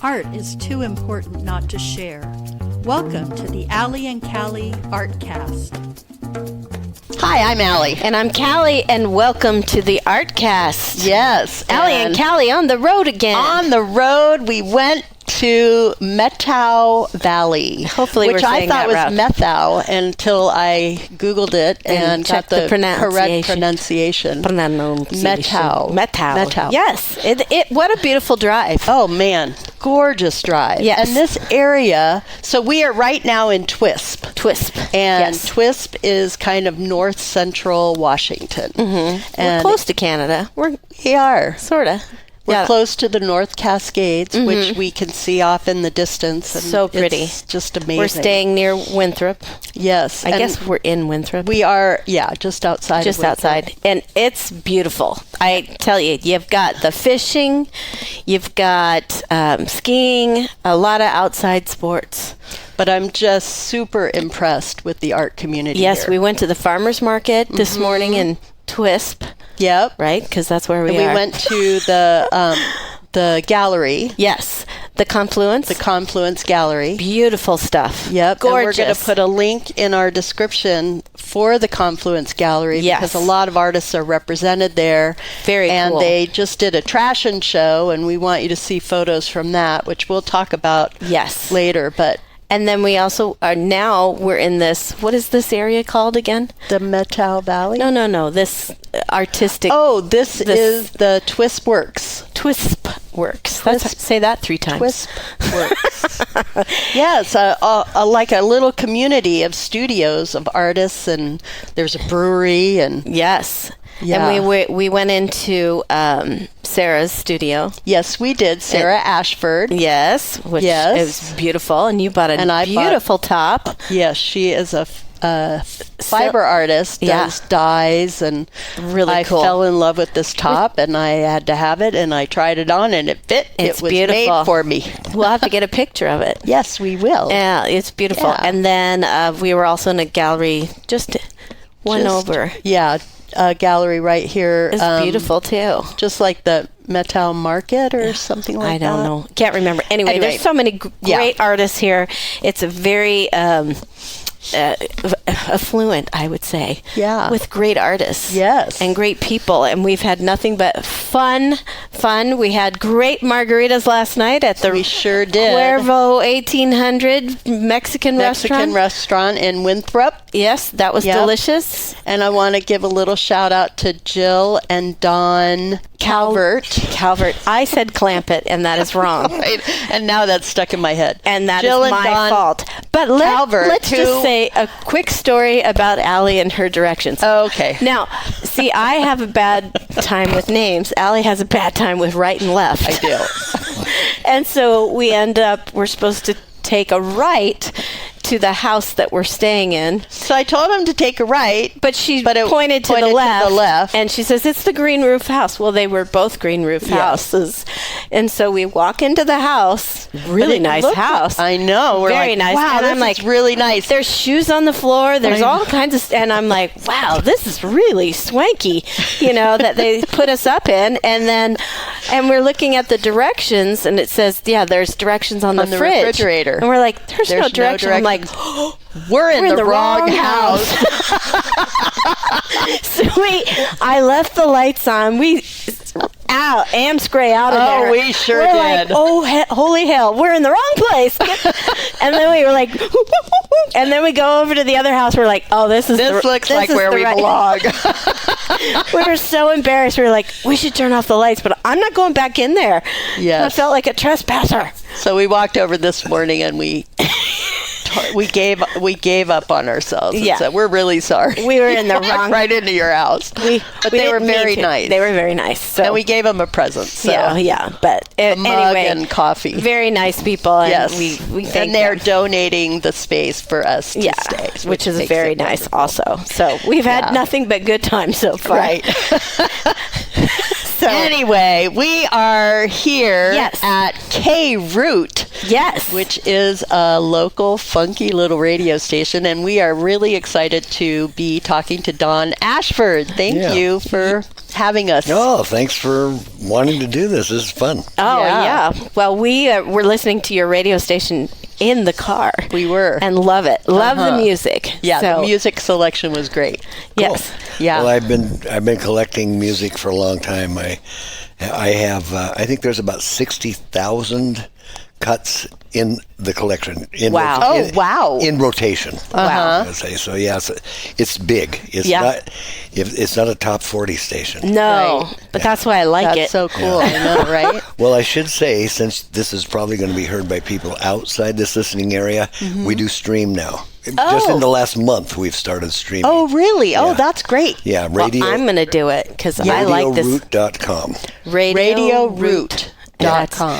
Art is too important not to share. Welcome to the Allie and Callie Artcast. Hi, I'm Allie. And I'm Callie, and welcome to the Artcast. Yes. Allie and Callie on the road again. On the road, we went to Methow Valley. Hopefully which we're I saying thought that was right. Methow until I Googled it and got the correct pronunciation. Methow. Yes. What a beautiful drive. Oh, man. Gorgeous drive. Yes. And this area, so we are right now in Twisp. And yes. Twisp is kind of north central Washington. Mm-hmm. We're close to Canada. We are. Sort of. We're close to the North Cascades, which we can see off in the distance. And so pretty. It's just amazing. We're staying near Winthrop. Yes. I guess we're in Winthrop. We are, just outside Just of Winthrop. outside. And it's beautiful. I tell you, you've got the fishing, you've got skiing, a lot of outside sports. But I'm just super impressed with the art community Yes, here. we went to the farmer's market this morning in Twisp. Yep. Right? Because that's where we are. We went to the gallery. Yes. The Confluence. The Confluence gallery. Beautiful stuff. Yep. Gorgeous. And we're going to put a link in our description for the Confluence gallery because a lot of artists are represented there. Very cool. And they just did a Trashion Show, and we want you to see photos from that, which we'll talk about later. But and then we also we're in this, what is this area called again? The Methow Valley? No. This artistic. Oh, this is the Twisp Works. Twisp Works. Say that 3 times. Twisp Works. Yes, like a little community of studios of artists, and there's a brewery. And yes. Yeah. And we went into Sarah's studio. Yes, we did. Sarah Ashford. Yes, which is beautiful. And you bought a beautiful top. Yes, she is a fiber artist, does dyes, and really cool. I fell in love with this top, and I had to have it, and I tried it on, and it fit. It's it was beautiful. Made for me. We'll have to get a picture of it. Yes, we will. Yeah, it's beautiful. Yeah. And then we were also in a gallery just over. Yeah. A gallery right here. It's beautiful too. Just like the Methow Market or something like that. I don't know. Can't remember. Anyway, there's so many great artists here. It's a very affluent, I would say. Yeah. With great artists. Yes. And great people. And we've had nothing but fun. We had great margaritas last night at the We sure did. Cuervo 1800 Mexican restaurant in Winthrop. Yes, that was delicious. And I want to give a little shout out to Jill and Dawn Calvert. I said Clampett, and that is wrong. Right. And now that's stuck in my head. And that is my fault. But let's just say a quick story about Allie and her directions. Oh, okay. Now, see, I have a bad time with names. Allie has a bad time with right and left. I do. And so we're supposed to take a right to the house that we're staying in. So I told him to take a right, but it pointed to the left. And she says, it's the green roof house. Well, they were both green roof houses. And so we walk into the house. Really nice house. I know. We're very nice. Wow, and this I'm like, is really nice. There's shoes on the floor. There's all kinds of, and I'm like, wow, this is really swanky, that they put us up in. And we're looking at the directions, and it says, there's directions on the fridge. Refrigerator. And we're like, there's no direction. I'm like, we're in the wrong house. So I left the lights on. Am Scray out of there. Oh, we sure we're did. Like, holy hell, we're in the wrong place. And then we were like, and then we go over to the other house. We're like, this looks like where we belong. We were so embarrassed. We were like, we should turn off the lights, but I'm not going back in there. Yes. I felt like a trespasser. So we walked over this morning and we gave up on ourselves and said, we're really sorry. We were in the wrong... right into your house. But they were very nice. They were very nice. So. And we gave them a present. So. Yeah. But a mug anyway, and coffee. Very nice people. And yes. we thank And they're donating the space for us to stay. Which is very nice also. So we've had nothing but good times so far. Right. So anyway, we are here at KTRT Yes. which is a local funky little radio station, and we are really excited to be talking to Don Ashford. Thank you for having us. Oh, thanks for wanting to do this. This is fun. Oh, Yeah. yeah. Well, we were listening to your radio station in the car. We were. And love it. Love the music. Yeah, So, the music selection was great. Yes. Yeah. Well, I've been collecting music for a long time. I have I think there's about 60,000 cuts in the collection. Wow. Wow. In rotation. Wow. I would say. So yeah, it's big. It's not a top 40 station. No, Right. but that's why I like That's it. so cool. I know, right? Well, I should say, since this is probably going to be heard by people outside this listening area, we do stream now. Just in the last month, we've started streaming. Oh, really? Oh, Yeah. that's great. Yeah, Well, radio. I'm going to do it because I like this. RadioRoot.com. RadioRoot.com.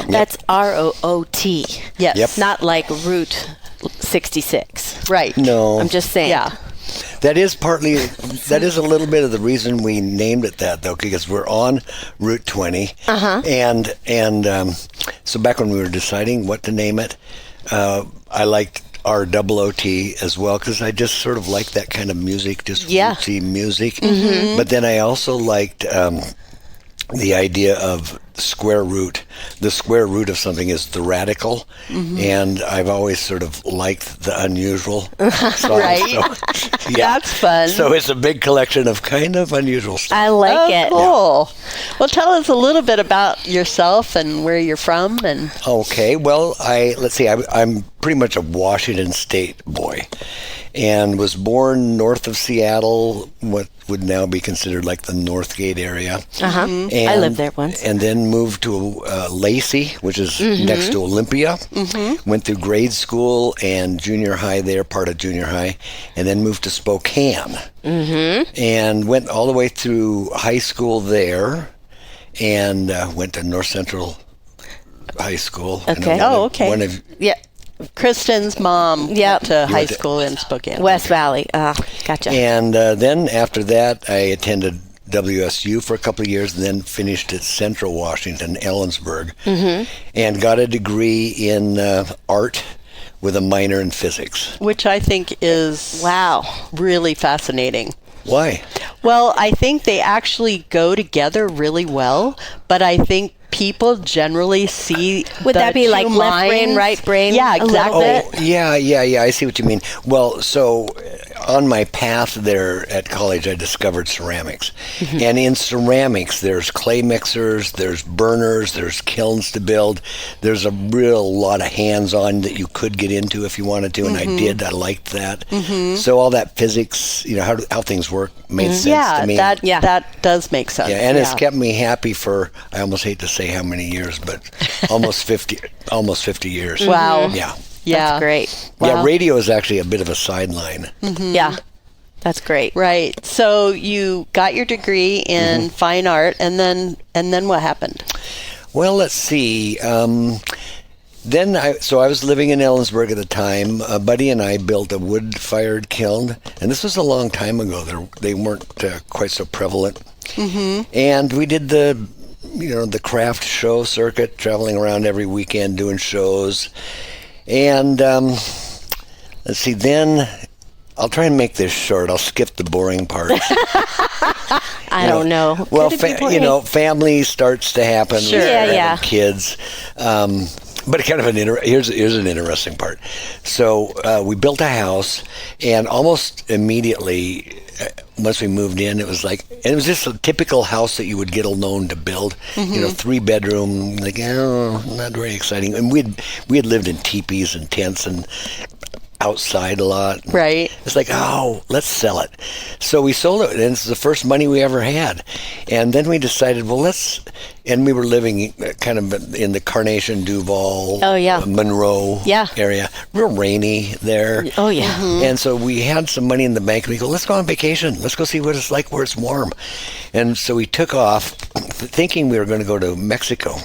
That's ROOT. Yes. Yep. Not like Route 66. Right. No, I'm just saying. Yeah. that is a little bit of the reason we named it that, though, because we're on Route 20, and so back when we were deciding what to name it, I liked ROOT as well, because I just sort of like that kind of music, just rootsy music. But then I also liked the idea of square root. The square root of something is the radical, and I've always sort of liked the unusual. So, Right. That's fun. So it's a big collection of kind of unusual stuff. I like it. Cool. Well, tell us a little bit about yourself and where you're from. And Okay, well, let's see. I'm pretty much a Washington State boy, and was born north of Seattle, what would now be considered like the Northgate area. I lived there once. And then moved to Lacey, which is next to Olympia. Went through grade school and junior high there, part of junior high, and then moved to Spokane. And went all the way through high school there, and went to North Central High School. Okay. okay. One of Yeah. Kristen's mom Yep. went to high went to- school in Spokane. West Valley. Gotcha. And then after that, I attended WSU for a couple of years, and then finished at Central Washington, Ellensburg, and got a degree in art with a minor in physics. Which I think is Wow. really fascinating. Why? Well, I think they actually go together really well, but I think people generally see Would the that be two like left brain, minds- right brain? Yeah, a little exactly. bit? Oh, yeah. I see what you mean. Well, so on my path there at college, I discovered ceramics. And in ceramics, there's clay mixers, there's burners, there's kilns to build. There's a real lot of hands-on that you could get into if you wanted to, and I did. I liked that. So all that physics, how things work, made sense Yeah, to me. that does make sense. Yeah, and it's kept me happy for, I almost hate to say how many years, but almost 50 years. Wow. Yeah. Yeah. That's great. Yeah, Wow. radio is actually a bit of a sideline. Yeah. That's great. Right. So you got your degree in fine art, and then what happened? Well, let's see. Then I was living in Ellensburg at the time. A buddy and I built a wood-fired kiln, and this was a long time ago. They weren't quite so prevalent. And we did the craft show circuit, traveling around every weekend doing shows. And let's see, then I'll try and make this short. I'll skip the boring parts. I don't know. Well, Could it be boring? family starts to happen. Sure. We start Yeah. having kids. But kind of here's an interesting part. So we built a house, and almost immediately, once we moved in, it was just a typical house that you would get a loan to build. 3-bedroom, not very exciting. And we had lived in teepees and tents and outside a lot. Right. It's like, let's sell it. So we sold it, and it's the first money we ever had. And then we decided, and we were living kind of in the Carnation, Duval, Monroe area. Real rainy there. Oh, yeah. And so we had some money in the bank, and we go, let's go on vacation. Let's go see what it's like where it's warm. And so we took off thinking we were going to go to Mexico.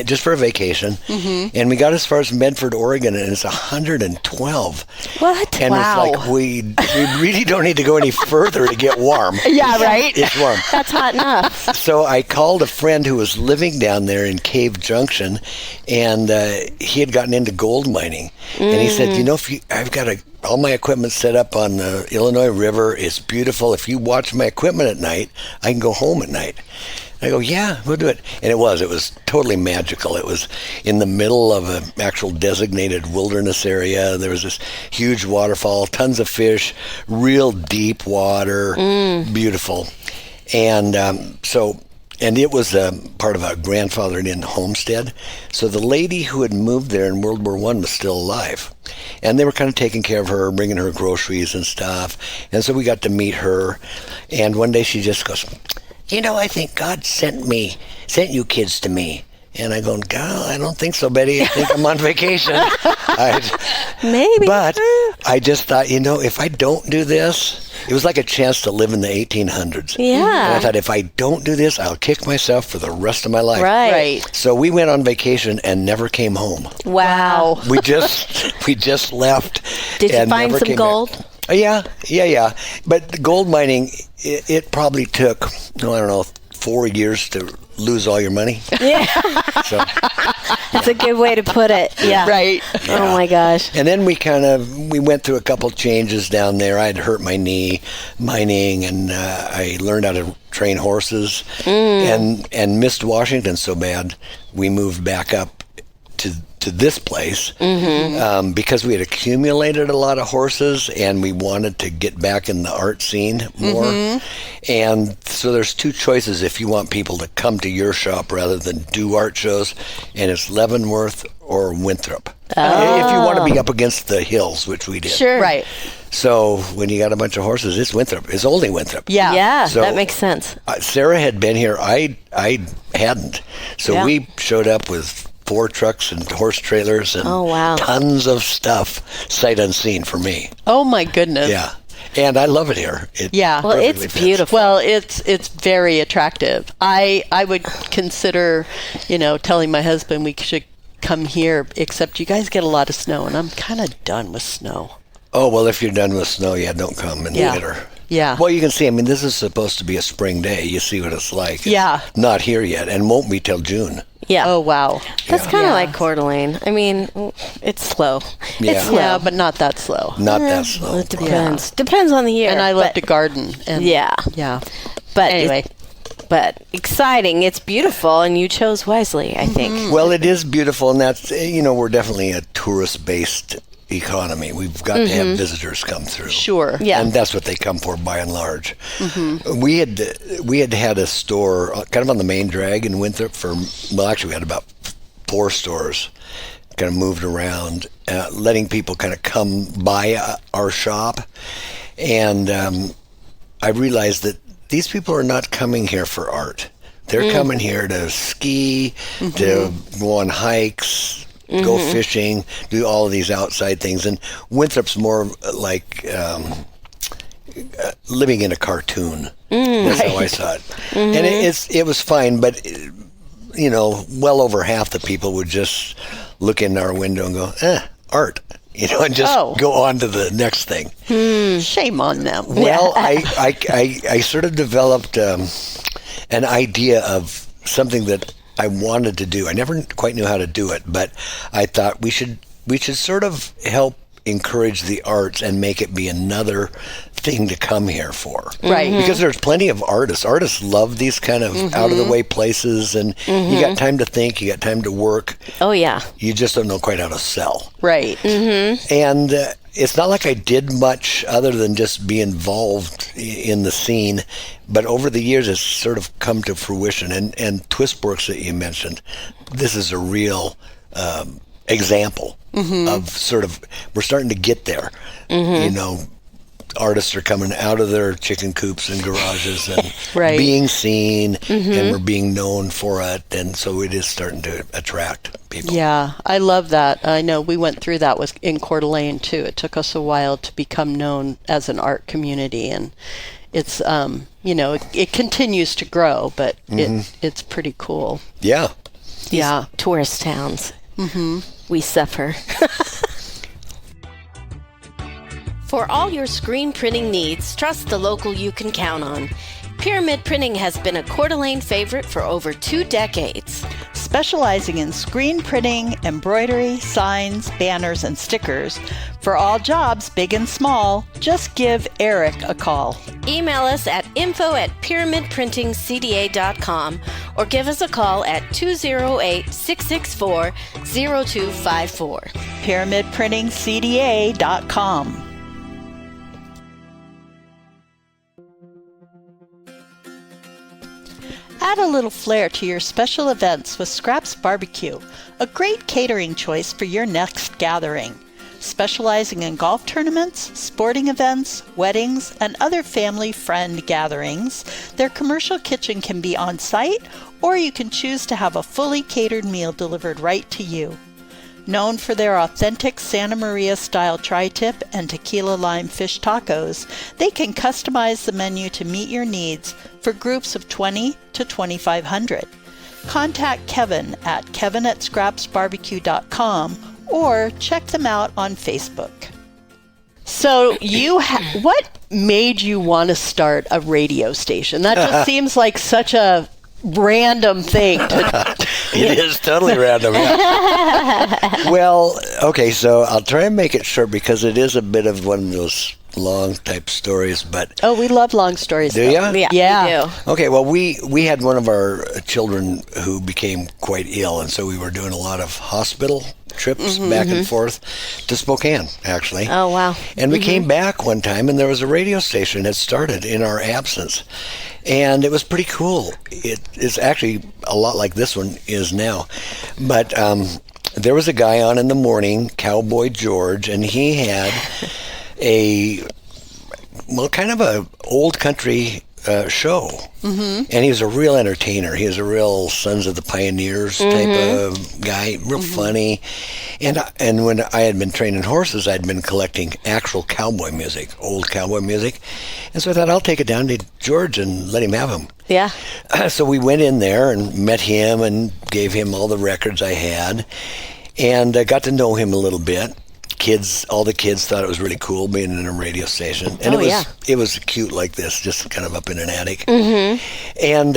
just for a vacation. And we got as far as Medford, Oregon, and it's 112. What? And Wow. it's like, we really don't need to go any further to get warm. Yeah, right? It's warm. That's hot enough. So I called a friend who was living down there in Cave Junction, and he had gotten into gold mining. And he said, I've got all my equipment set up on the Illinois River. It's beautiful. If you watch my equipment at night, I can go home at night. I go, yeah, we'll do it. And it was totally magical. It was in the middle of an actual designated wilderness area. There was this huge waterfall, tons of fish, real deep water, beautiful. And and it was part of a grandfathered-in homestead. So the lady who had moved there in World War I was still alive. And they were kind of taking care of her, bringing her groceries and stuff. And so we got to meet her. And one day she just goes, I think God sent you kids to me. And I go, God, I don't think so, Betty. I think I'm on vacation. Maybe. But I just thought, if I don't do this, it was like a chance to live in the 1800s. Yeah. And I thought, if I don't do this, I'll kick myself for the rest of my life. Right. So we went on vacation and never came home. Wow. We just left. Did you and find never some came gold? back. Yeah. But the gold mining, it probably took, 4 years to lose all your money. Yeah. So, That's a good way to put it. Yeah. Right. Oh my gosh. and then we went through a couple changes down there. I had hurt my knee mining, and I learned how to train horses, and missed Washington so bad, we moved back up to this place because we had accumulated a lot of horses and we wanted to get back in the art scene more. And so there's two choices if you want people to come to your shop rather than do art shows, and it's Leavenworth or Winthrop. If you want to be up against the hills, which we did. Sure. Right. So when you got a bunch of horses, it's Winthrop. It's only Winthrop. Yeah. Yeah, So- that makes sense. Sarah had been here. I hadn't. So Yeah. we showed up with 4 trucks and horse trailers and Oh, wow. tons of stuff, sight unseen for me. Oh, my goodness. Yeah. And I love it here. It Yeah. Well, perfectly it's fits. beautiful. Well, it's very attractive. I would consider, telling my husband we should come here, except you guys get a lot of snow, and I'm kind of done with snow. Oh, well, if you're done with snow, don't come in the Yeah. winter. Yeah. Well, you can see, this is supposed to be a spring day. You see what it's like. It's Yeah. not here yet and won't be till June. Yeah. Oh, wow. That's kind of Yeah. like Coeur d'Alene. It's slow. Yeah. It's slow. Yeah, but not that slow. Not that slow. It depends. Depends on the year. And I love but, to garden. And Yeah. Yeah. But Anyway. but exciting. It's beautiful, and you chose wisely, I think. Well, it is beautiful, and that's, we're definitely a tourist-based economy. We've got to have visitors come through. Sure. Yeah. And that's what they come for by and large. We had a store kind of on the main drag in Winthrop actually we had about 4 stores kind of moved around, letting people kind of come by our shop. And I realized that these people are not coming here for art. They're coming here to ski, to go on hikes, go fishing, do all of these outside things. And Winthrop's more like living in a cartoon. That's how I saw it. And it was fine, but well over half the people would just look in our window and go, art. And just go on to the next thing. Shame on them. Well, I sort of developed an idea of something that I wanted to do. I never quite knew how to do it, but I thought we should sort of help encourage the arts and make it be another thing to come here for. Right. Because there's plenty of artists. Artists love these kind of out-of-the-way places, and you got time to think, you got time to work. Oh, yeah. You just don't know quite how to sell. Right. And it's not like I did much other than just be involved in the scene, but over the years it's sort of come to fruition. And Twistworks that you mentioned, this is a real example of sort of, we're starting to get there. Artists are coming out of their chicken coops and garages and Right. being seen, and we're being known for it, and so it is starting to attract people. Yeah, I love that. I know we went through that in Coeur d'Alene too. It took us a while to become known as an art community, and it's it continues to grow, but it's pretty cool. Yeah. these tourist towns. We suffer. For all your screen printing needs, trust the local you can count on. Pyramid Printing has been a Coeur d'Alene favorite for over 2 decades. Specializing in screen printing, embroidery, signs, banners, and stickers. For all jobs, big and small, just give Eric a call. Email us at info@pyramidprintingcda.com or give us a call at 208-664-0254. PyramidPrintingCDA.com. Add a little flair to your special events with Scraps Barbecue, a great catering choice for your next gathering. Specializing in golf tournaments, sporting events, weddings, and other family friend gatherings, their commercial kitchen can be on site, or you can choose to have a fully catered meal delivered right to you. Known for their authentic Santa Maria style tri-tip and tequila lime fish tacos, they can customize the menu to meet your needs for groups of 20 to 2,500. Contact Kevin at kevin@scrapsbarbecue.com or check them out on Facebook. So what made you want to start a radio station? That just seems like such a random thing to It is totally random. Yeah. Well, okay, so I'll try and make it short because it is a bit of one of those long type stories, but Oh, we love long stories. do you? Yeah, we do. Okay, well, we had one of our children who became quite ill, and so we were doing a lot of hospital trips back and forth to Spokane, actually. Oh, wow. And we came back one time, and there was a radio station that started in our absence, and it was pretty cool. It is actually a lot like this one is now, but there was a guy on in the morning, Cowboy George, and he had kind of a old country show, and he was a real entertainer. He was a real Sons of the Pioneers type of guy, real funny. And when I had been training horses, I'd been collecting actual cowboy music, old cowboy music, and so I thought I'll take it down to George and let him have them. Yeah. So we went in there and met him and gave him all the records I had, and got to know him a little bit. All the kids thought it was really cool being in a radio station, and it was cute like this, just kind of up in an attic. And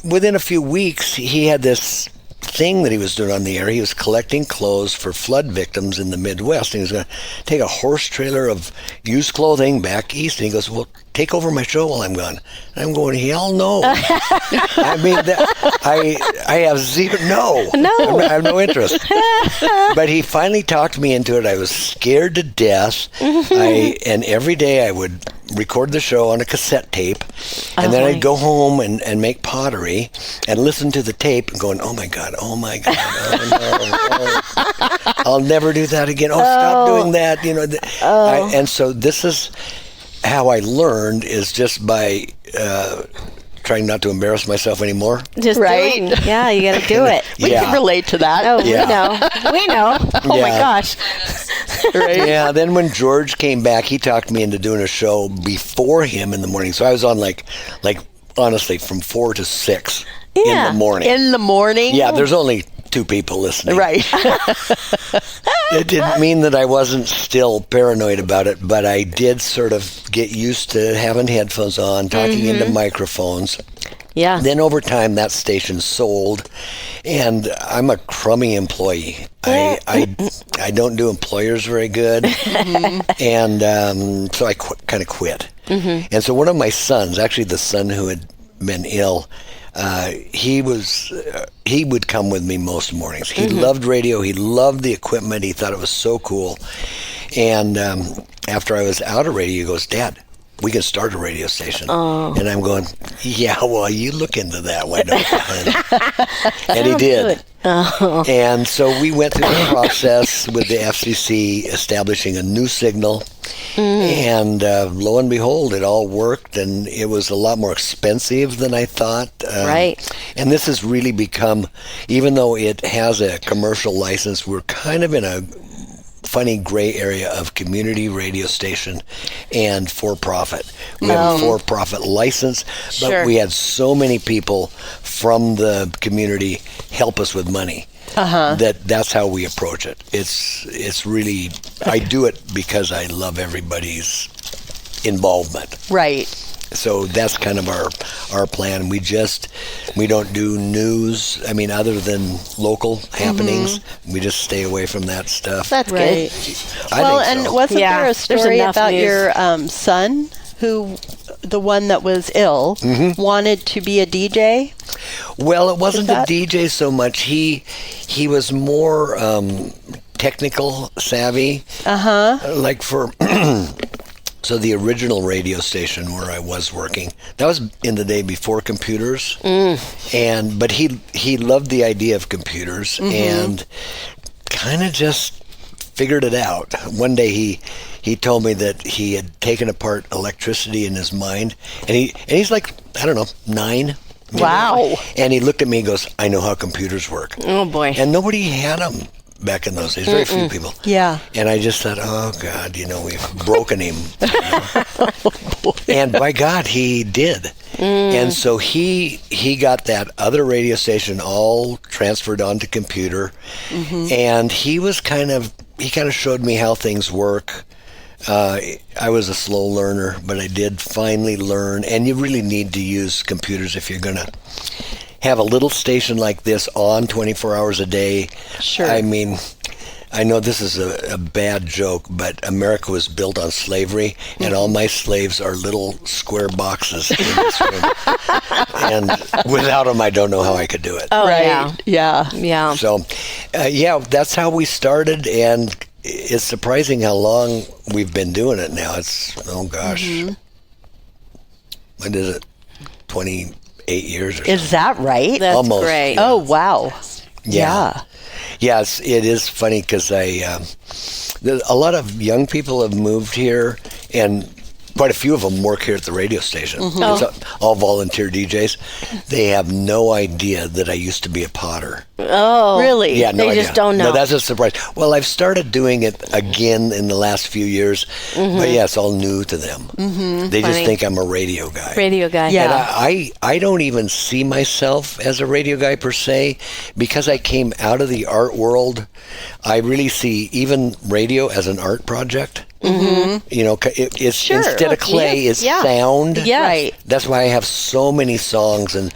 within a few weeks, he had this thing that he was doing on the air. He was collecting clothes for flood victims in the Midwest, and he was going to take a horse trailer of used clothing back east, and he goes, well, take over my show while I'm gone. And I'm going, hell no. I mean, I have zero, no. I have no interest. But he finally talked me into it. I was scared to death. And every day I would record the show on a cassette tape, and then I'd go home and make pottery and listen to the tape and going, oh my God, oh no, I'll never do that again. Stop doing that. You know, and so this is how I learned, is just by trying not to embarrass myself anymore. Just doing. Yeah, you got to do it. We can relate to that. Oh, we know. Oh my gosh. Right? Yeah, then when George came back, he talked me into doing a show before him in the morning. So I was on like honestly from 4 to 6 in the morning. In the morning? Yeah, there's only 2 people listening. Right. It didn't mean that I wasn't still paranoid about it, but I did sort of get used to having headphones on, talking into microphones. Yeah. Then over time, that station sold, and I'm a crummy employee. I don't do employers very good, and so I kind of quit. And so one of my sons, actually the son who had been ill, he would come with me most mornings. He loved radio. He loved the equipment. He thought it was so cool. And after I was out of radio, he goes, Dad, we can start a radio station. And I'm going, yeah, well, you look into that. Why don't you? And he did. And so we went through the process with the FCC establishing a new signal. And lo and behold, it all worked, and it was a lot more expensive than I thought. Right. And this has really become, even though it has a commercial license, we're kind of in a funny gray area of community radio station and for-profit. We have a for-profit license, but Sure. we had so many people from the community help us with money. That's how we approach it. It's really, I do it because I love everybody's involvement. Right. So that's kind of our plan. We don't do news. I mean, other than local happenings, we just stay away from that stuff. That's Right. good. Well, think and so. wasn't Yeah, there a there's story enough about news. your son who, the one that was ill, wanted to be a DJ? Well, it wasn't the that- DJ so much. He was more technical savvy. Like for so the original radio station where I was working, that was in the day before computers. But he loved the idea of computers and kind of just figured it out. One day he told me that he had taken apart electricity in his mind, and he's like, I don't know, 9. maybe. Wow. And he looked at me and goes, I know how computers work. Oh, boy. And nobody had them back in those days. Very few people. Yeah. And I just thought, oh, God, we've broken him. And by God, he did. And so he got that other radio station all transferred onto computer. And he kind of showed me how things work. I was a slow learner, but I did finally learn. And you really need to use computers if you're going to have a little station like this on 24 hours a day. Sure. I mean, I know this is a bad joke, but America was built on slavery, and all my slaves are little square boxes in this room. And without them, I don't know how I could do it. Oh, Right. yeah. Yeah. Yeah. So, that's how we started, and it's surprising how long we've been doing it now. It's, oh gosh, what is it, 28 years or something? Is that right? That's Almost. great. Oh, wow. Yeah. Yes, it is funny because a lot of young people have moved here, and quite a few of them work here at the radio station. It's all volunteer DJs. They have no idea that I used to be a potter. Oh. Really? Yeah, no They idea. just don't know. No, that's a surprise. Well, I've started doing it again in the last few years, but yeah, it's all new to them. They just Funny. think I'm a radio guy. Radio guy. Yeah. And I don't even see myself as a radio guy per se, because I came out of the art world. I really see even radio as an art project. It's Sure. instead of clay, it's sound. Yes. Right. That's why I have so many songs, and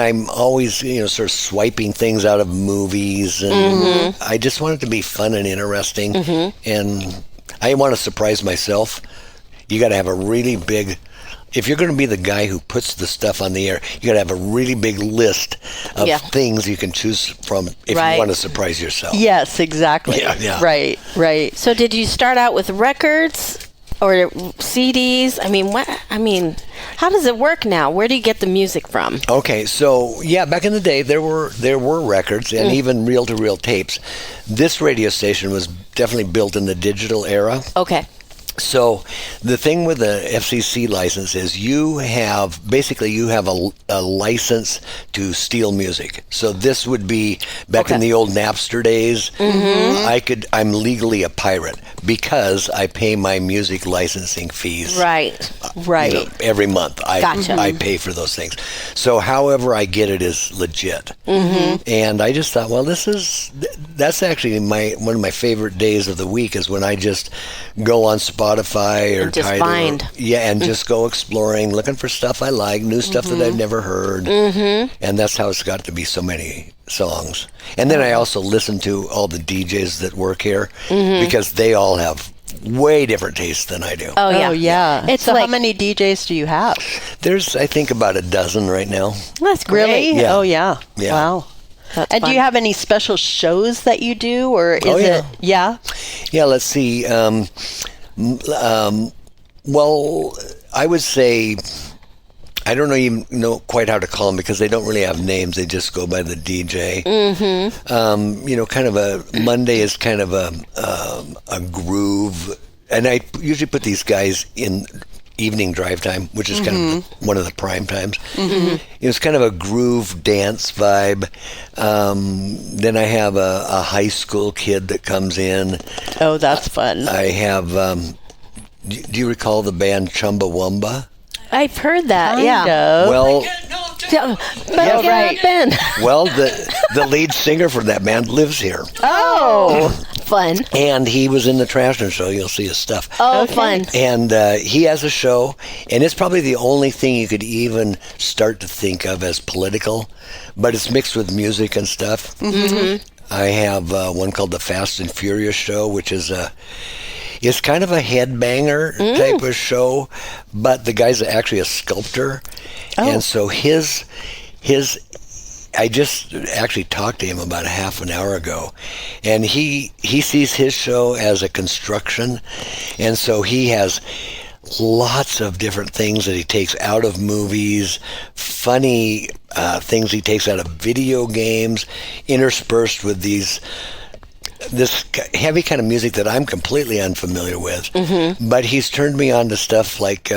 I'm always sort of swiping things out of movies, and I just want it to be fun and interesting, and I want to surprise myself. You got to have a really big. If you're going to be the guy who puts the stuff on the air, you got to have a really big list of things you can choose from if Right. you want to surprise yourself. Yes, exactly. Yeah. Right, right. So did you start out with records or CDs? I mean, how does it work now? Where do you get the music from? Okay, so back in the day there were records and even reel-to-reel tapes. This radio station was definitely built in the digital era. Okay. So the thing with the FCC license is you have a license to steal music. So this would be back in the old Napster days. I'm legally a pirate because I pay my music licensing fees. Right. Right. Every month Gotcha. I pay for those things. So however I get it is legit. And I just thought, well, that's actually one of my favorite days of the week is when I just go on Spotify or And just Tidal. find. And just go exploring, looking for stuff I like, new stuff that I've never heard. And that's how it's got to be so many songs. And then I also listen to all the DJs that work here because they all have way different tastes than I do. Oh, yeah. Oh, yeah. It's so like, how many DJs do you have? There's, I think, about a dozen right now. that's great. Really? Yeah. Oh, yeah. Yeah. Wow. That's And do fun. you have any special shows that you do, or is Oh, yeah. it? Yeah. Yeah, let's see. Well, I would say I don't even know quite how to call them because they don't really have names. They just go by the DJ. Kind of a Monday is kind of a groove, and I usually put these guys in evening drive time, which is kind of one of the prime times. It was kind of a groove dance vibe. Then I have a high school kid that comes in. Oh, that's fun. I have, do you recall the band Chumbawamba? I've heard that. Yeah. No. Well, Right. Ben. well, the lead singer for that band lives here. Oh, fun. And he was in the Trashion Show. You'll see his stuff. Oh, fun. And he has a show, and it's probably the only thing you could even start to think of as political, but it's mixed with music and stuff. I have one called the Fast and Furious Show, which is it's kind of a headbanger type of show, but the guy's actually a sculptor, and so his I just actually talked to him about a half an hour ago, and he sees his show as a construction, and so he has lots of different things that he takes out of movies, funny things he takes out of video games, interspersed with this heavy kind of music that I'm completely unfamiliar with. But he's turned me on to stuff like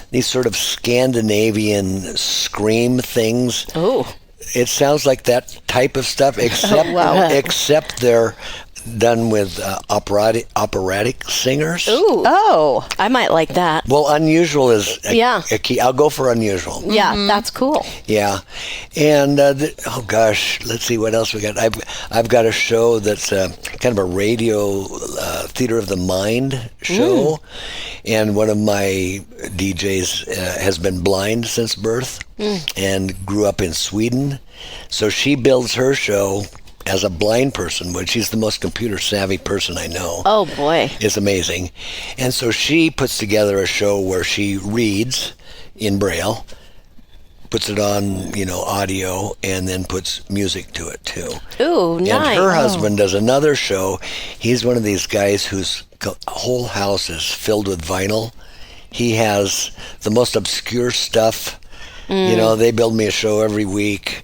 these sort of Scandinavian scream things. Oh. It sounds like that type of stuff, except they're done with operatic singers. Ooh. Oh. I might like that. Well, unusual is a key. I'll go for unusual. Yeah, that's cool. Yeah. And, oh gosh, let's see what else we got. I've got a show that's kind of a radio theater of the mind show. And one of my DJs has been blind since birth and grew up in Sweden. So she builds her show as a blind person, which she's the most computer savvy person I know. Oh boy. It's amazing. And so she puts together a show where she reads in Braille, puts it on, audio, and then puts music to it too. Ooh, nice. And her husband does another show. He's one of these guys whose whole house is filled with vinyl. He has the most obscure stuff. They build me a show every week.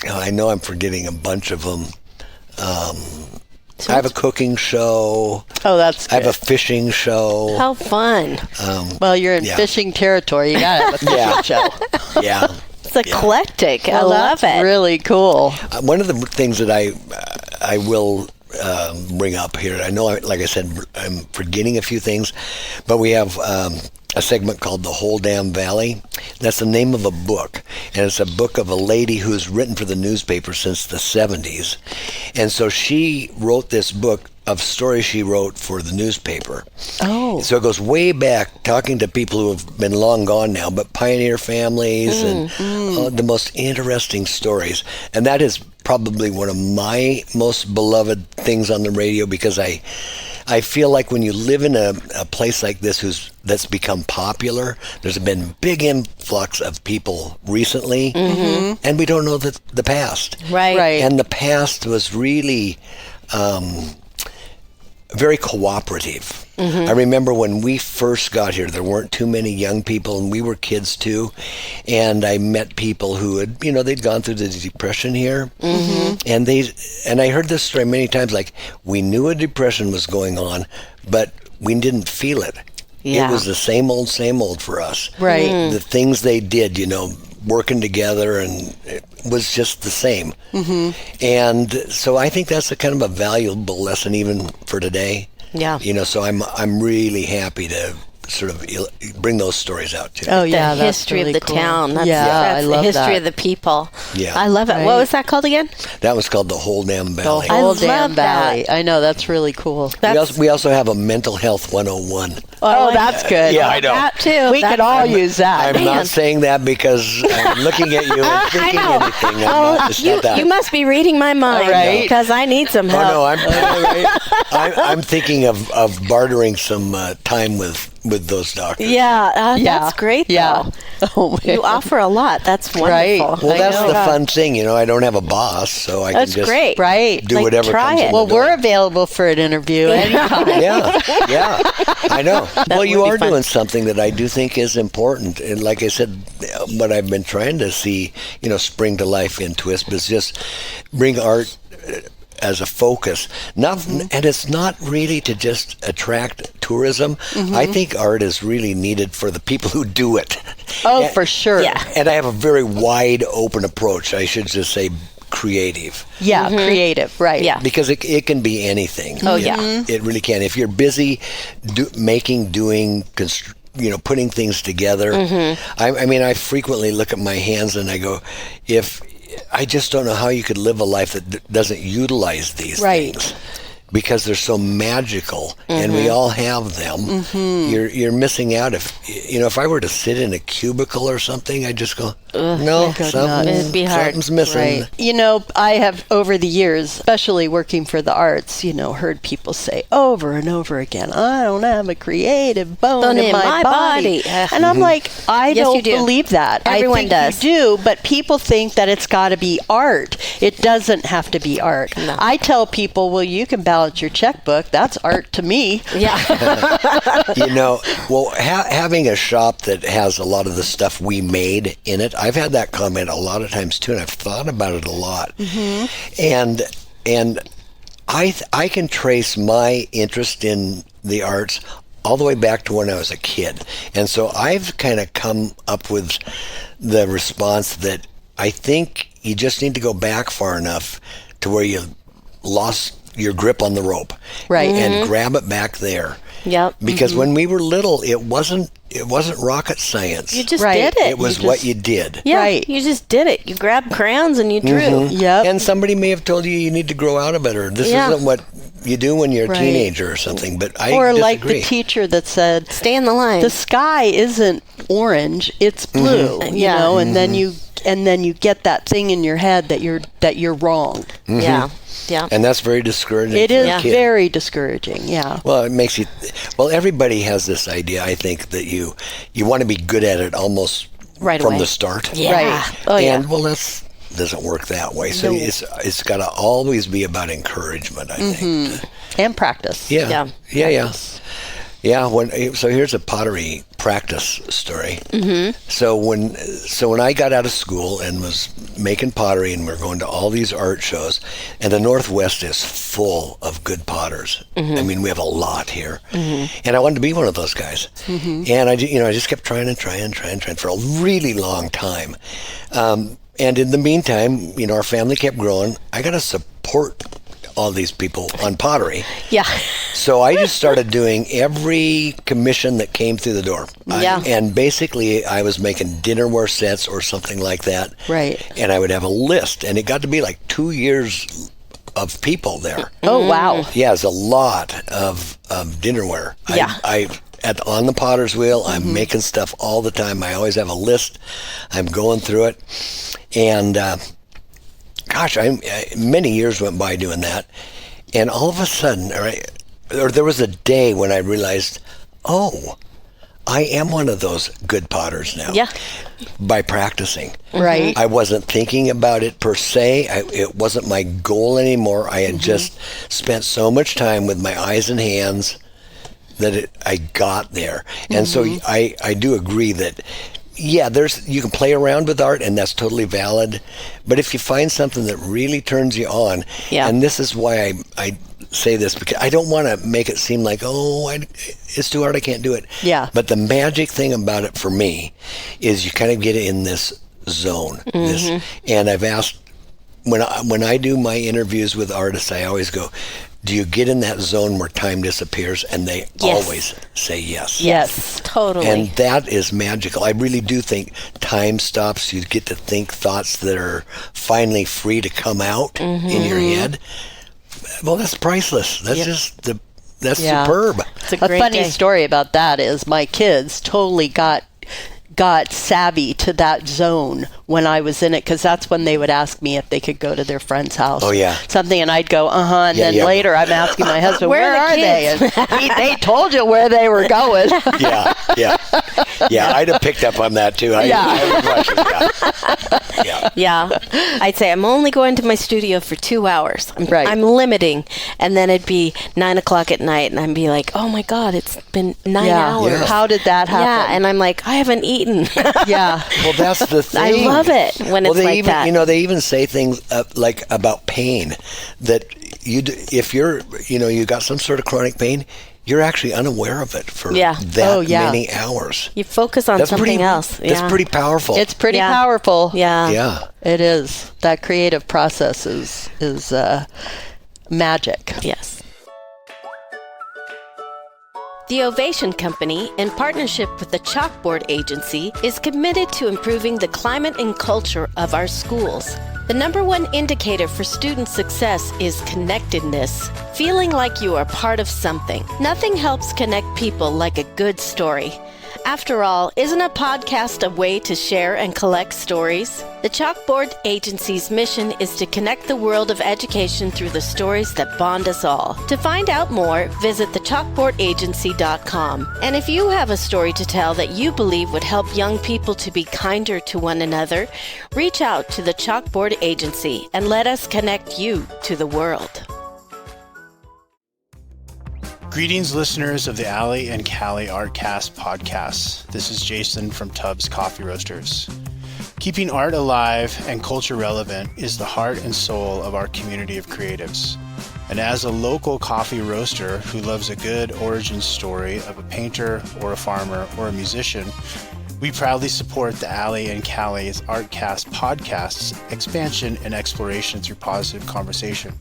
I know I'm forgetting a bunch of them. I have a cooking show. Oh, that's good. I have a fishing show. How fun. Well, you're in fishing territory. You got to have a fishing show. Yeah. It's eclectic. I love that's it. Really cool. One of the things that I will bring up here, I know, like I said, I'm forgetting a few things, but we have a segment called The Whole Damn Valley. That's the name of a book, and it's a book of a lady who's written for the newspaper since the 70s. And so she wrote this book of stories she wrote for the newspaper. Oh. So it goes way back, talking to people who have been long gone now, but pioneer families and the most interesting stories. And that is probably one of my most beloved things on the radio, because I feel like when you live in a place like this that's become popular, there's been big influx of people recently, and we don't know the past. Right. And the past was really very cooperative. I remember when we first got here, there weren't too many young people, and we were kids too. And I met people who had, they'd gone through the Depression here. And I heard this story many times, like, we knew a depression was going on, but we didn't feel it. Yeah. It was the same old for us. Right. The things they did, working together, and it was just the same. And so I think that's a kind of a valuable lesson even for today. Yeah. So I'm really happy to sort of bring those stories out too. Oh yeah, the history really of the cool. town. That's I love the history that. of the people. Yeah. I love it. Right. What was that called again? That was called The Whole Damn Valley. The whole I damn love valley. that. I know, that's really cool. We also have a Mental Health 101. Oh, that's good. Yeah, I know. That too. We could all use that. I'm not saying that because I'm looking at you and thinking anything. It's not that. You must be reading my mind, Right. because I need some help. Oh no, I'm thinking of bartering some time with those doctors. Yeah, that's great. Yeah. Though. Oh, man. You offer a lot. That's wonderful. Right. Well, I that's know. the fun thing, I don't have a boss, so I That's can just great. Right. do Like, whatever try comes it. in Well, the door. we're available for an interview anytime. Yeah, I know. Well, you would be are fun. doing something that I do think is important, and like I said, what I've been trying to see, spring to life in Twisp is just bring art as a focus. Not, and it's not really to just attract tourism. I think art is really needed for the people who do it. Oh, for sure. Yeah. And I have a very wide open approach. I should just say creative. Yeah, creative, right. Yeah. Because it can be anything. Oh, yeah. It really can. If you're busy doing, putting things together. I mean, I frequently look at my hands and I go, I just don't know how you could live a life that doesn't utilize these things. Because they're so magical, and we all have them. You're missing out if I were to sit in a cubicle or something, I'd just go, no, It'd be hard. something's missing. Right. I have over the years, especially working for the arts, heard people say over and over again, I don't have a creative bone in my body. And I'm like, I Yes, don't you do. believe that. Everyone I think does. you do, but people think that it's got to be art. It doesn't have to be art. No. I tell people, well, you can balance your checkbook. That's art to me. Yeah. Having a shop that has a lot of the stuff we made in it, I've had that comment a lot of times too, and I've thought about it a lot. And I can trace my interest in the arts all the way back to when I was a kid. And so I've kind of come up with the response that I think you just need to go back far enough to where you lost your grip on the rope, Right. and grab it back there. Yep. Because when we were little, it wasn't rocket science. You just Right. did it. It was what you did. Yeah, Right. you just did it. You grabbed crayons and you drew. Yep. And somebody may have told you need to grow out of it, or this Yeah. isn't what you do when you're a Right. teenager or something. But I Or disagree. like the teacher that said, Stay in the line. the sky isn't orange, it's blue. Yeah. And then you get that thing in your head that you're wrong. Yeah. Yeah. And that's very discouraging. It for is a kid. very discouraging. Yeah. Well, it makes you. Well, everybody has this idea. I think that you want to be good at it almost Right from away. the start. Yeah. Right. Oh, yeah. And that doesn't work that way. So it's got to always be about encouragement, I think. And practice. Yeah. So here's a pottery practice story. So when I got out of school and was making pottery, and we're going to all these art shows, and the Northwest is full of good potters. I mean, we have a lot here, and I wanted to be one of those guys. And I just kept trying for a really long time. And in the meantime, our family kept growing. I got to support all these people on pottery. Yeah. So I just started doing every commission that came through the door. Yeah. And basically, I was making dinnerware sets or something like that. Right. And I would have a list, and it got to be like 2 years of people there. Oh, wow. Yeah, it's a lot of dinnerware. Yeah. On the potter's wheel, I'm making stuff all the time. I always have a list. I'm going through it. And many years went by doing that. And all of a sudden, there was a day when I realized, I am one of those good potters now. Yeah. By practicing. Right. I wasn't thinking about it per se. It wasn't my goal anymore. I had just spent so much time with my eyes and hands that I got there. And so I do agree that, you can play around with art, and that's totally valid. But if you find something that really turns you on, and this is why I say this, because I don't want to make it seem like, it's too hard, I can't do it. Yeah. But the magic thing about it for me is you kind of get in this zone. And I've asked, when I do my interviews with artists, I always go, do you get in that zone where time disappears? And they always say yes. Yes. Totally. And that is magical. I really do think time stops. You get to think thoughts that are finally free to come out in your head. Well, that's priceless. That's that's superb. It's a A great funny day. story about that is my kids totally got savvy to that zone when I was in it, because that's when they would ask me if they could go to their friend's house. Oh, yeah. Something, and I'd go, and then later I'm asking my husband, where are they? And they told you where they were going. Yeah, I'd have picked up on that too. Yeah. I'd say I'm only going to my studio for 2 hours. Right. I'm limiting. And then it'd be 9 o'clock at night, and I'd be like, oh my God, it's been 9 hours. Yeah. How did that happen? Yeah, and I'm like, I haven't eaten. Yeah. Well, that's the thing. I love it when it's they like even, that. they even say things like about pain, that if you're, you got some sort of chronic pain, you're actually unaware of it for many hours. You focus on something else. That's pretty powerful. It's pretty powerful. Yeah. Yeah. It is. That creative process is magic. Yes. The Ovation Company, in partnership with the Chalkboard Agency, is committed to improving the climate and culture of our schools. The number one indicator for student success is connectedness, feeling like you are part of something. Nothing helps connect people like a good story. After all, isn't a podcast a way to share and collect stories? The Chalkboard Agency's mission is to connect the world of education through the stories that bond us all. To find out more, visit thechalkboardagency.com. And if you have a story to tell that you believe would help young people to be kinder to one another, reach out to the Chalkboard Agency and let us connect you to the world. Greetings, listeners of the Allie and Callie Artcast podcasts. This is Jason from Tubs Coffee Roasters. Keeping art alive and culture relevant is the heart and soul of our community of creatives. And as a local coffee roaster who loves a good origin story of a painter or a farmer or a musician, we proudly support the Allie and Callie's Artcast podcast's expansion and exploration through positive conversation.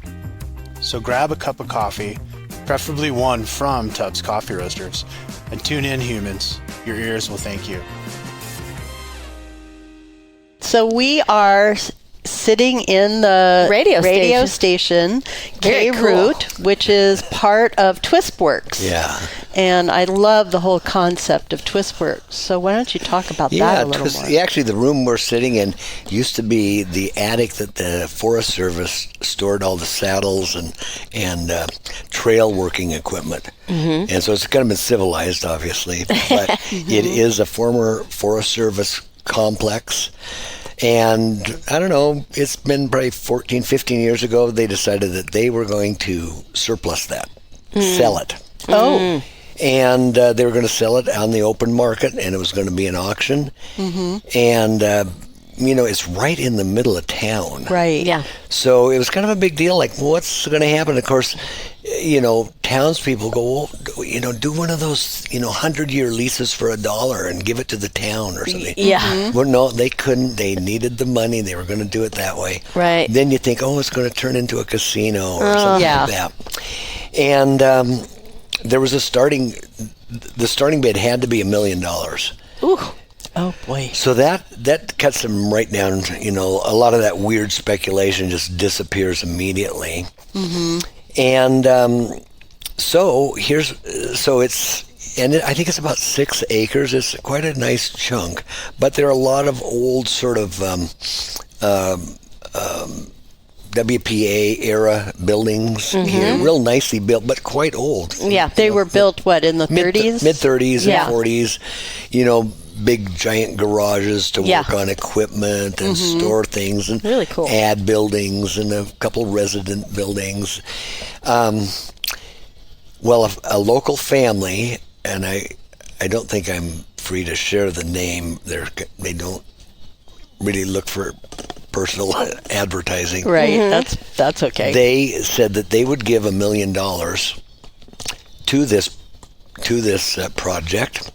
So grab a cup of coffee, preferably one from Tubs Coffee Roasters, and tune in, humans. Your ears will thank you. So we are sitting in the radio station K-Root, which is part of Twisp. Yeah. And I love the whole concept of Twisp. So why don't you talk about that a little more? Yeah, actually, the room we're sitting in used to be the attic that the Forest Service stored all the saddles and trail working equipment. Mm-hmm. And so it's kind of been civilized, obviously, but it is a former Forest Service complex. And I don't know, it's been probably 14, 15 years ago, they decided that they were going to surplus that, sell it. Oh. And they were going to sell it on the open market, and it was going to be an auction. Mm-hmm. And, it's right in the middle of town. Right. Yeah. So it was kind of a big deal, like, what's going to happen? Of course, townspeople go, do one of those, 100-year leases for $1 and give it to the town or something. Yeah. Mm-hmm. Well, no, they couldn't. They needed the money. They were going to do it that way. Right. Then you think, it's going to turn into a casino or something like that. And there was the starting bid had to be $1 million. Ooh. Oh, boy. So that cuts them right down. A lot of that weird speculation just disappears immediately. Mm-hmm. And I think it's about 6 acres. It's quite a nice chunk, but there are a lot of old sort of WPA era buildings here, real nicely built, but quite old. Yeah, they were built, in the 30s? Mid-30s and 40s, big giant garages to work on equipment and store things, and really cool ad buildings and a couple resident buildings. A local family, and I don't think I'm free to share the name. They don't really look for personal advertising. Right. Mm-hmm. That's okay. They said that they would give $1 million to this project,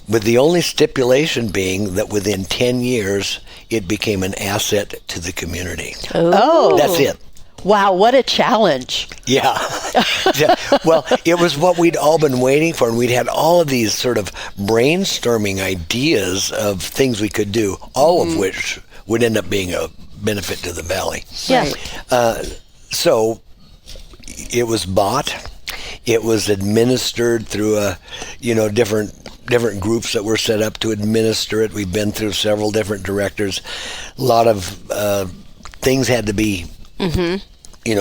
with the only stipulation being that within 10 years it became an asset to the community. Oh. That's it. Wow, what a challenge. Yeah. Well, it was what we'd all been waiting for, and we'd had all of these sort of brainstorming ideas of things we could do, all of which would end up being a benefit to the valley. Yeah. So it was bought. It was administered through different groups that were set up to administer it. We've been through several different directors. A lot of things had to be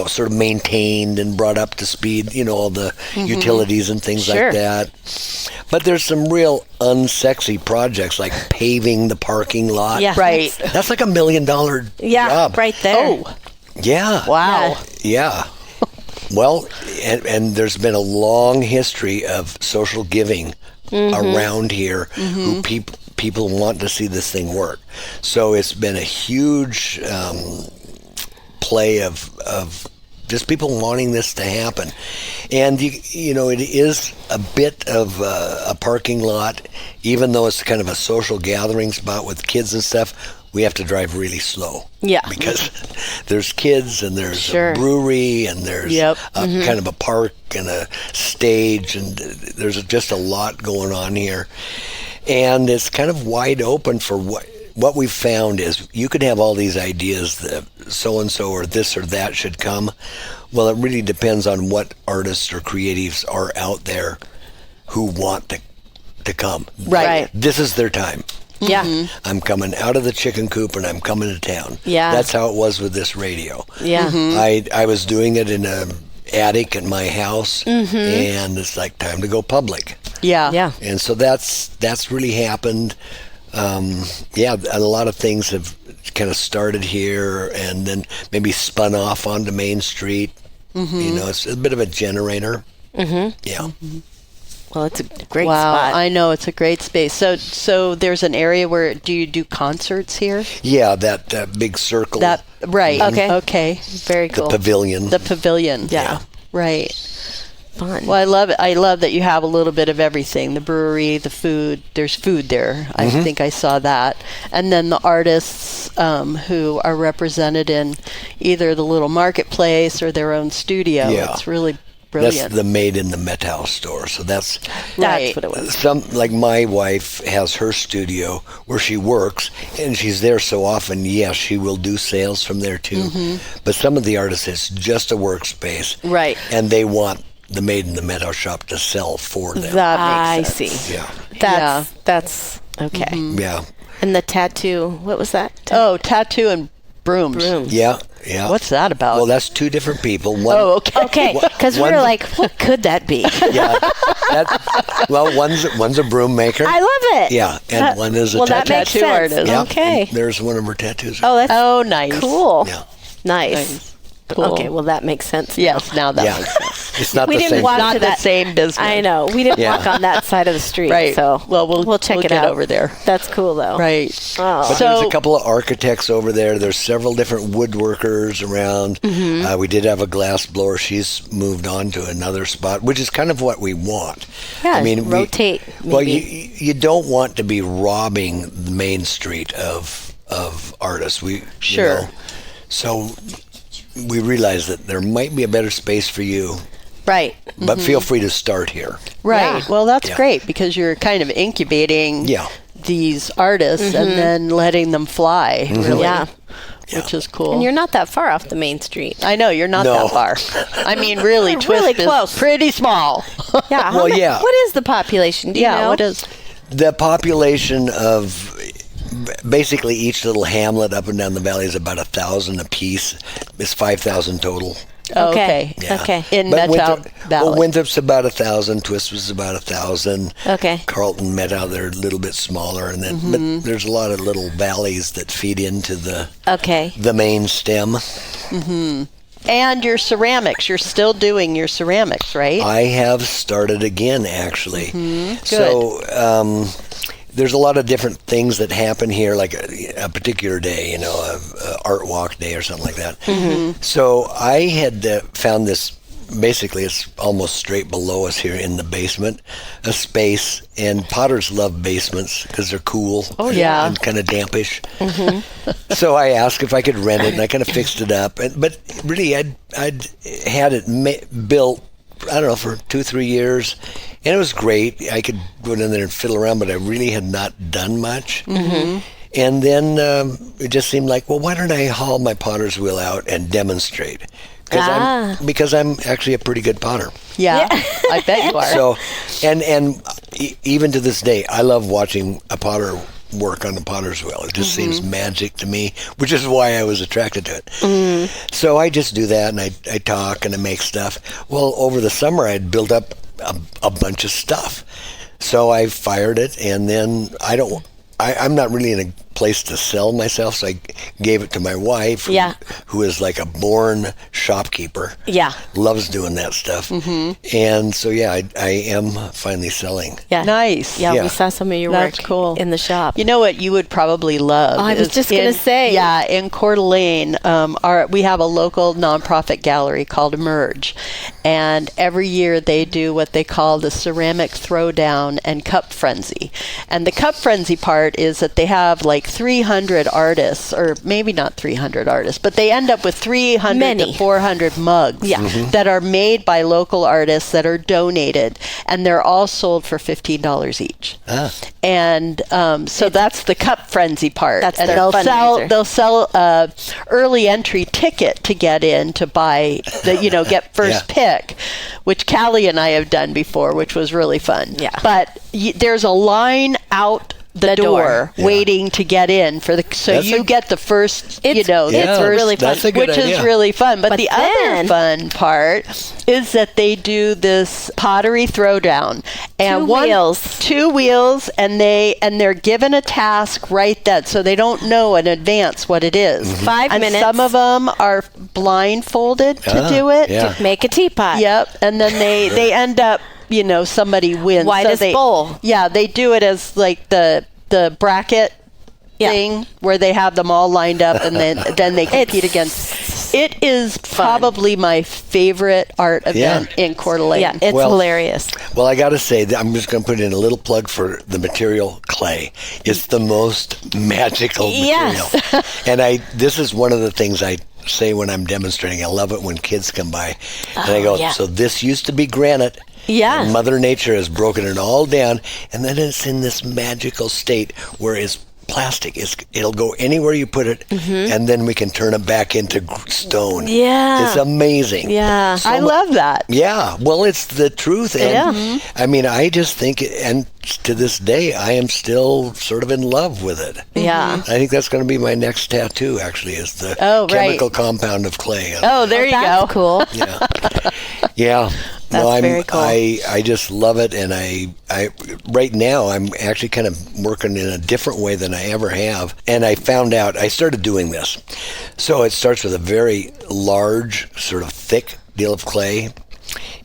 sort of maintained and brought up to speed, all the utilities and things like that. But there's some real unsexy projects like paving the parking lot. Yeah, right. That's like $1 million job. Right there. Oh, yeah. wow. Yeah. Well, and there's been a long history of social giving around here who people want to see this thing work. So it's been a huge play of just people wanting this to happen. And, you know, it is a bit of a parking lot, even though it's kind of a social gathering spot with kids and stuff. We have to drive really slow. Yeah. Because there's kids and there's Sure. a brewery and there's kind of a park and a stage, and there's just a lot going on here. And it's kind of wide open for what we've found is you could have all these ideas that so-and-so or this or that should come. Well, it really depends on what artists or creatives are out there who want to come. Right. This is their time. Yeah. I'm coming out of the chicken coop and I'm coming to town. Yeah. That's how it was with this radio. Yeah. I was doing it in an attic in my house, and it's like time to go public. Yeah. Yeah. And so that's really happened. A lot of things have kind of started here and then maybe spun off onto Main Street. You know, it's a bit of a generator. Yeah. Well, it's a great Wow, spot. I know it's a great space. So there's an area where do you do concerts here? Yeah, that big circle. That right? Okay. Very the cool. pavilion. The pavilion. Yeah. Right. Fun. Well, I love it. I love that you have a little bit of everything. The brewery, the food. There's food there. I think I saw that. And then the artists who are represented in either the little marketplace or their own studio. Yeah. It's really brilliant. That's the Made in the Metal store. So that's Right. what it was. like my wife has her studio where she works, and she's there so often. Yes, she will do sales from there too. But some of the artists, it's just a workspace, Right. And they want the Made in the Metal shop to sell for them. That I makes sense. see. Yeah, That's okay. yeah, And the tattoo, what was that? Oh, tattoo and brooms. Brooms. yeah. What's that about? Well, that's two different people. One, oh, okay. Okay, because we were One's- like, what could that be? yeah. One's a broom maker. I love it. Yeah, and one is a that tattoo makes sense. artist. Yeah, Okay. and there's one of her tattoos. Oh, that's Oh, nice. cool. Yeah. Nice. Cool. Okay, well that makes sense. Yes, now that Yeah. makes sense. It's not We the didn't same. walk Not to the that same business. I know. We didn't Yeah. walk on that side of the street. Right. So Well, we'll check it get out over there. That's cool though. Right. Oh. But there's a couple of architects over there. There's several different woodworkers around. We did have a glass blower. She's moved on to another spot, which is kind of what we want. Yeah, I mean, rotate, Well, maybe. you don't want to be robbing the main street of artists. Sure. So we realize that there might be a better space for you, Right. but feel free to start here. Right. Yeah. Well, that's Yeah. great because you're kind of incubating Yeah. these artists and then letting them fly, really. Yeah. Which is cool. And you're not that far off the main street. I know, you're not No. that far. I mean, really, We're really Twisp close. is pretty small. Yeah. Well, yeah. What is the population? Do you know? What is? The population of basically each little hamlet up and down the valley is about 1,000 apiece. It's 5,000 total. Oh, Okay. okay. Yeah. Okay. In But Methout Valley. Well, Winthrop's about 1,000. Twisp was about 1,000. Okay. Carlton, Methout, they're a little bit smaller, and then but there's a lot of little valleys that feed into Okay. the main stem. And your ceramics. You're still doing your ceramics, right? I have started again, actually. Good. So there's a lot of different things that happen here, like a particular day, a art walk day or something like that. So I had found this. Basically, it's almost straight below us here in the basement, a space, and potters love basements because they're cool. Oh, yeah. And kind of dampish. So I asked if I could rent it, and I kind of fixed it up. But really, I'd had it built, I don't know, for 2-3 years, and it was great. I could go in there and fiddle around, but I really had not done much. And then it just seemed like, well, why don't I haul my potter's wheel out and demonstrate? Because I'm actually a pretty good potter. Yeah. I bet you are. So, and even to this day, I love watching a potter work on the potter's wheel. It just seems magic to me, which is why I was attracted to it. So I just do that, and I talk and I make stuff. Well, over the summer, I'd built up a bunch of stuff. So I fired it, and then I'm not really in a place to sell myself, so I gave it to my wife, who is like a born shopkeeper. Yeah. Loves doing that stuff. And so, I am finally selling. Yeah. Nice. Yeah, Yeah. we saw some of your That's work cool. in the shop. You know what you would probably love? Oh, I was is just gonna say. Yeah, in Coeur d'Alene, we have a local nonprofit gallery called Emerge, and every year they do what they call the ceramic throwdown and cup frenzy. And the cup frenzy part is that they have like 300 artists, or maybe not 300 artists, but they end up with 300 to 400 mugs that are made by local artists that are donated, and they're all sold for $15 each. And so that's the cup frenzy part. That's and their fundraiser. they'll sell early entry ticket to get in to buy the get first pick, which Callie and I have done before, which was really fun. Yeah. But there's a line out the door waiting to get in for you get the first It's first, really fun. That's a good which idea. is really fun. But the then- other fun part is that they do this pottery throwdown and two wheels, and they're given a task right then, so they don't know in advance what it is. 5 and minutes. some of them are blindfolded to do it. yeah. Make a teapot. Yep, and then they end up, somebody wins. Whitest bowl. Yeah, they do it as like the bracket thing where they have them all lined up, and then they compete against. It is probably my favorite art event in Coeur d'Alene. Yeah, it's hilarious. Well, I got to say, that I'm just going to put in a little plug for the material clay. It's the most magical material. And this is one of the things I say when I'm demonstrating. I love it when kids come by. And I go, so this used to be granite. Yeah. And Mother Nature has broken it all down. And then it's in this magical state where it's plastic. It'll go anywhere you put it, and then we can turn it back into stone. Yeah. It's amazing. Yeah. I love that. Yeah, well, it's the truth. And I mean, I just think, and to this day, I am still sort of in love with it. Yeah. I think that's going to be my next tattoo, actually, is the chemical compound of clay. Oh, there you go. That's cool. Yeah. Yeah. That's very cool. I just love it, and I right now I'm actually kind of working in a different way than I ever have. And I found out I started doing this. So it starts with a very large, sort of thick deal of clay,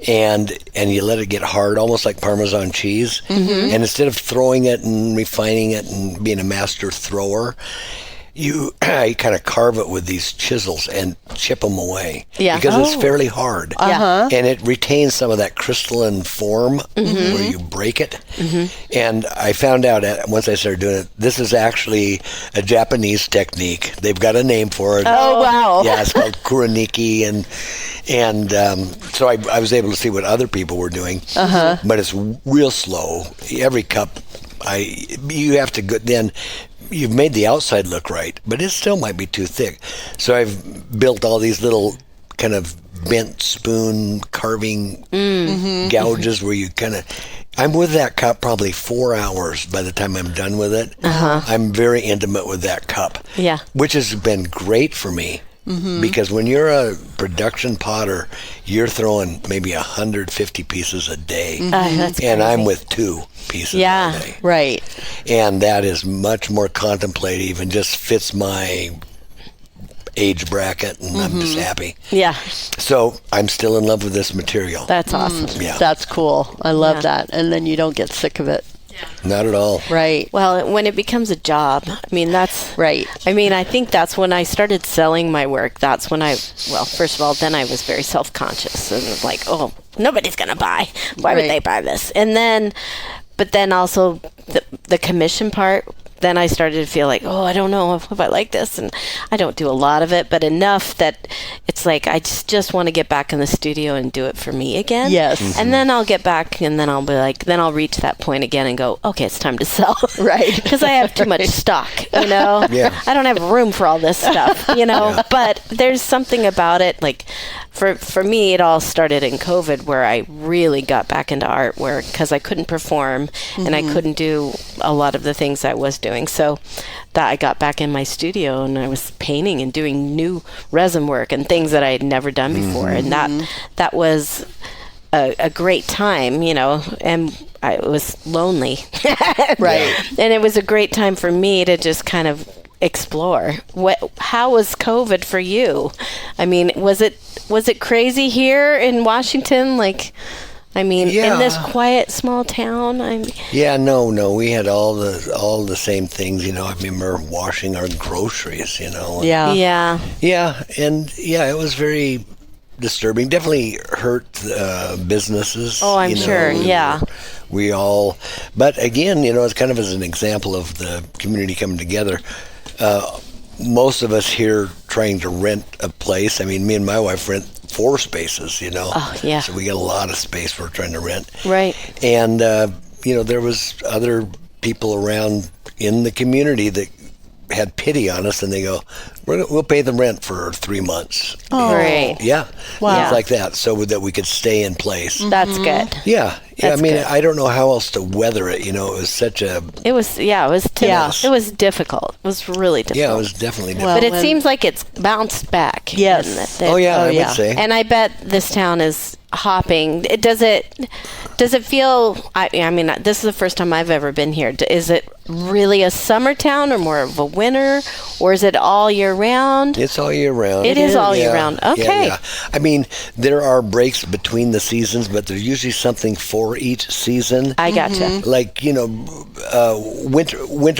and you let it get hard, almost like Parmesan cheese. And instead of throwing it and refining it and being a master thrower, you kind of carve it with these chisels and chip them away. Yeah. Because it's fairly hard. And it retains some of that crystalline form where you break it. And I found out once I started doing it, this is actually a Japanese technique. They've got a name for it. Oh, wow. Yeah, it's called kuroniki, and so I was able to see what other people were doing. But it's real slow. Every cup, you have to go then. You've made the outside look right, but it still might be too thick. So I've built all these little kind of bent spoon carving gouges where you kind of... I'm with that cup probably 4 hours by the time I'm done with it. I'm very intimate with that cup, which has been great for me. Because when you're a production potter, you're throwing maybe 150 pieces a day. That's and crazy. I'm with 2 pieces a day. Right. And that is much more contemplative and just fits my age bracket, and I'm just happy. Yeah. So I'm still in love with this material. That's awesome. Yeah. That's cool. I love that. And then you don't get sick of it. Not at all. Right. Well, when it becomes a job, I mean, that's... Right. I mean, I think that's when I started selling my work. That's when first of all, then I was very self-conscious. And like, oh, nobody's going to buy. Why would they buy this? And then, but then also the commission part, then I started to feel like, oh, I don't know if I like this. And I don't do a lot of it, but enough that it's like I just want to get back in the studio and do it for me again. Yes. And then I'll get back, and then I'll be like, then I'll reach that point again and go, okay, it's time to sell. Right. Because I have too much stock, you know? Yeah. I don't have room for all this stuff, you know? But there's something about it, like, for me, it all started in COVID, where I really got back into art, because I couldn't perform and I couldn't do a lot of the things I was doing. So that I got back in my studio and I was painting and doing new resin work and things that I had never done before. And that was a great time, you know, and I was lonely. Right. And it was a great time for me to just kind of explore. How was COVID for you? I mean, was it was it crazy here in Washington? Like, I mean, in this quiet small town. No, we had all the same things. I remember washing our groceries. Yeah. And it was very disturbing. Definitely hurt businesses. Oh, I'm sure. Yeah. We all, but again, it's kind of as an example of the community coming together. Most of us here trying to rent a place. I mean, me and my wife rent 4 spaces, Oh, yeah. So we get a lot of space we're trying to rent. Right. And, there was other people around in the community that had pity on us, and they go, we'll pay the rent for 3 months. Oh, great. Yeah. Wow. Things like that, so that we could stay in place. That's good. Yeah. That's good. I don't know how else to weather it. It was such a... It was it was difficult. It was really difficult. Yeah, it was definitely difficult. But it seems like it's bounced back. Yes. I would say. And I bet this town is hopping. Does it feel, I mean, this is the first time I've ever been here. Is it really a summer town or more of a winter, or is it all year round? It's all year round. It is all year round. Okay. Yeah. I mean, there are breaks between the seasons, but there's usually something for each season. I gotcha. Like, winter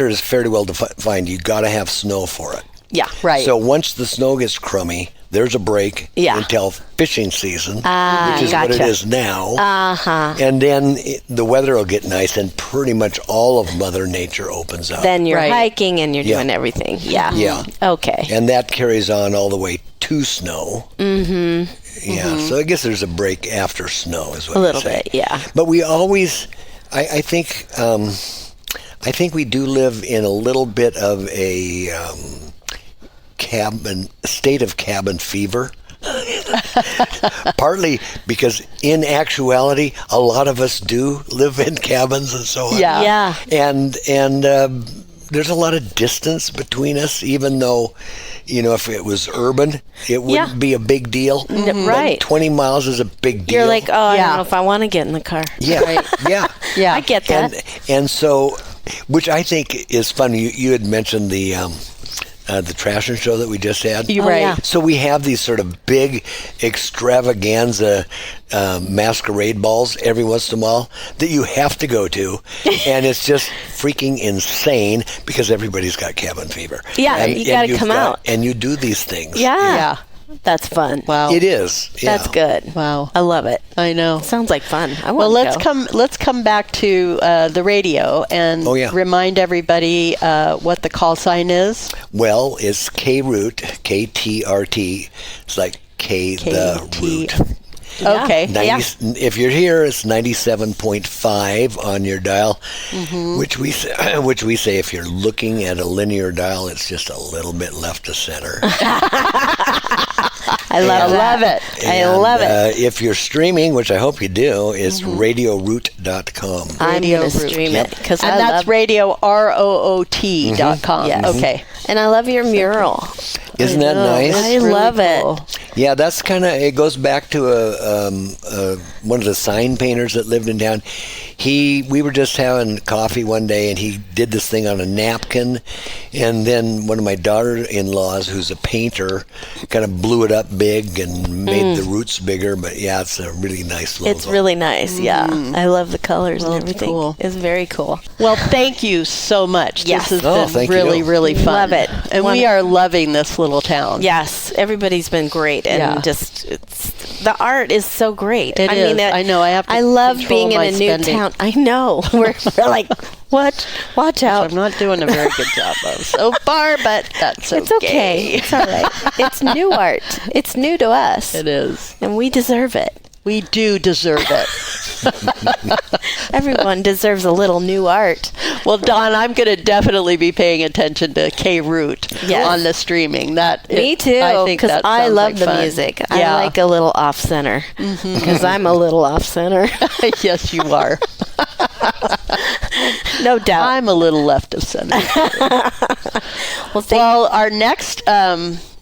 is fairly well defined. You got to have snow for it. Yeah. Right. So once the snow gets crummy, there's a break until fishing season, which is what it is now. Uh-huh. And then the weather will get nice, and pretty much all of Mother Nature opens up. Then you're hiking and you're doing everything. Yeah. Yeah. Okay. And that carries on all the way to snow. Mm-hmm. Yeah. So I guess there's a break after snow, is what a little say. bit. Yeah. But we always, I think we do live in a little bit of a state of cabin fever. Partly because in actuality a lot of us do live in cabins and so on. Yeah. And there's a lot of distance between us, even though if it was urban it wouldn't be a big deal. Right. 20 miles is a big deal. You're like, I don't know if I want to get in the car. Yeah. Right. Yeah. I get that. And so, which I think is fun. You had mentioned the Trashion Show that we just had. You're right. Yeah. So we have these sort of big extravaganza masquerade balls every once in a while that you have to go to, and it's just freaking insane because everybody's got cabin fever. Yeah, you got to come out. And you do these things. Yeah. That's fun. Wow. It is. Yeah. That's good. Wow. I love it. I know. Sounds like fun. Let's come back to the radio and remind everybody what the call sign is. Well, it's K-Root, KTRT. It's like the root. Yeah. Okay. If you're here, it's 97.5 on your dial, which we say if you're looking at a linear dial, it's just a little bit left of center. I love it. I love it. If you're streaming, which I hope you do, it's radioroot.com. I'm going to stream it because that's radio ROOT.com. Yes. Okay. And I love your mural. Isn't that nice? I love it. Yeah, that's kind of, it goes back to one of the sign painters that lived in town. We were just having coffee one day, and he did this thing on a napkin, and then one of my daughter-in-laws, who's a painter, kind of blew it up big and made the roots bigger. But yeah, it's a really nice logo. It's really nice. Yeah, I love the colors and everything. Cool. It's very cool. Well, thank you so much. Yes. This has been really, really fun. Love it. And we are loving this little town. Yes, everybody's been great, and the art is so great. It is. I know. I love being in a new town. I know. We're like, what? Watch out. I'm not doing a very good job of so far, but that's okay. It's okay. It's all right. It's new art. It's new to us. It is. And we deserve it. We do deserve it. Everyone deserves a little new art. Well, Dawn, I'm going to definitely be paying attention to K-Root on the streaming. Me too, I think because I love the fun. music. I like a little off-center, because I'm a little off-center. Yes, you are. No doubt. I'm a little left of center. Well, our next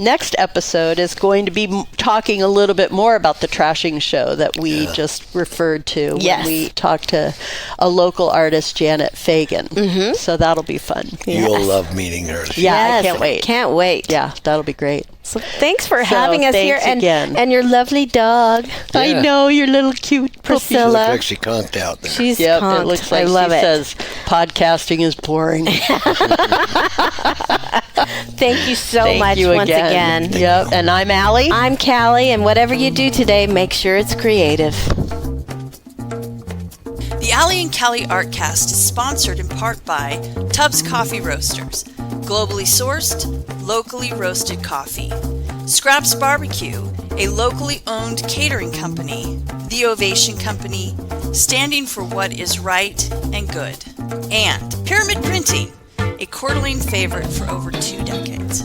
next episode is going to be talking a little bit more about the Trashion Show that we just referred to when we talked to a local artist, Janet Fagan. So that'll be fun. You'll love meeting her. Yeah, I can't wait. Can't wait. Yeah, that'll be great. So thanks for having us here, again. and your lovely dog. Yeah. I know, your little cute puppy. She looks Priscilla. like she conked out there. She's Yep, conked. it looks like I love she it. says podcasting is boring. Thank you so Thank much you once again. Yep, and I'm Allie. I'm Callie, and whatever you do today, make sure it's creative. The Allie and Callie Artcast is sponsored in part by Tubs Coffee Roasters, globally sourced, locally roasted coffee. Scraps Barbecue, a locally owned catering company. The Ovation Company, standing for what is right and good. And Pyramid Printing, a Coeur d'Alene favorite for over 2 decades.